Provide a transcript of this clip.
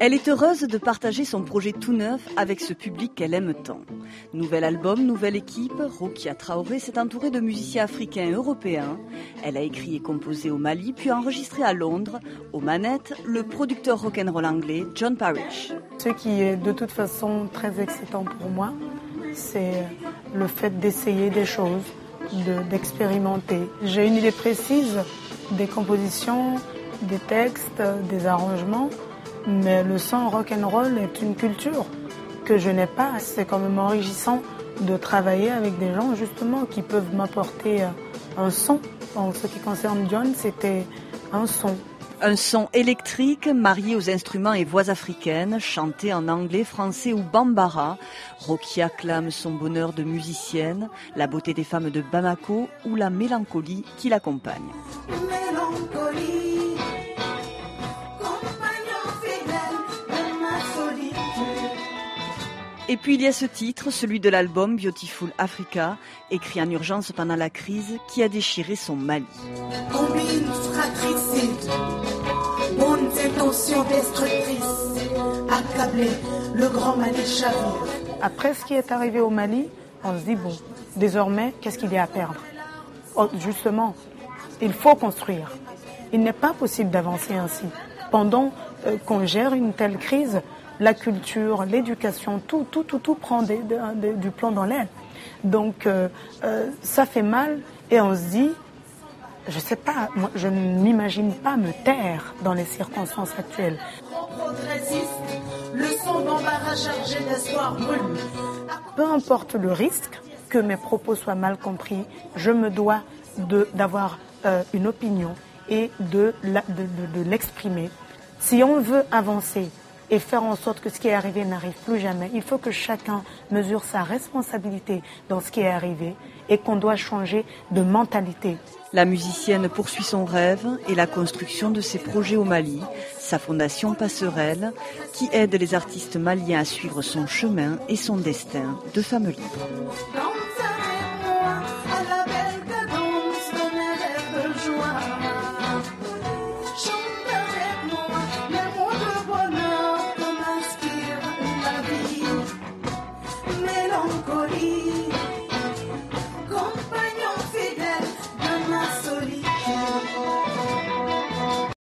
Elle est heureuse de partager son projet tout neuf avec ce public qu'elle aime tant. Nouvel album, nouvelle équipe, Rokia Traoré s'est entourée de musiciens africains et européens. Elle a écrit et composé au Mali, puis enregistré à Londres. Aux manettes, le producteur rock'n'roll anglais John Parrish. Ce qui est de toute façon très excitant pour moi, c'est le fait d'essayer des choses, d'expérimenter. J'ai une idée précise des compositions, des textes, des arrangements, mais le son rock'n'roll est une culture que je n'ai pas. C'est quand même enrichissant de travailler avec des gens justement qui peuvent m'apporter un son. En ce qui concerne John, c'était un son. Un son électrique marié aux instruments et voix africaines, chanté en anglais, français ou bambara. Rokia clame son bonheur de musicienne, la beauté des femmes de Bamako ou la mélancolie qui l'accompagne. Mélancolie, compagnon fidèle de ma solitude. Et puis il y a ce titre, celui de l'album Beautiful Africa, écrit en urgence pendant la crise qui a déchiré son Mali. Combine fratricide, bonnes intentions destructrices, accablé, le grand Mali chavire. Après ce qui est arrivé au Mali, on se dit bon, désormais, qu'est-ce qu'il y a à perdre? Oh, justement, il faut construire. Il n'est pas possible d'avancer ainsi. Pendant qu'on gère une telle crise, la culture, l'éducation, tout prend du plomb dans l'aile. Donc ça fait mal et on se dit, je sais pas, moi, je ne m'imagine pas me taire dans les circonstances actuelles. Le son d'embarras chargé d'espoir brûle. Peu importe le risque que mes propos soient mal compris, je me dois d'avoir une opinion et de l'exprimer. Si on veut avancer et faire en sorte que ce qui est arrivé n'arrive plus jamais, il faut que chacun mesure sa responsabilité dans ce qui est arrivé et qu'on doit changer de mentalité. La musicienne poursuit son rêve et la construction de ses projets au Mali, sa fondation Passerelle, qui aide les artistes maliens à suivre son chemin et son destin de femme libre.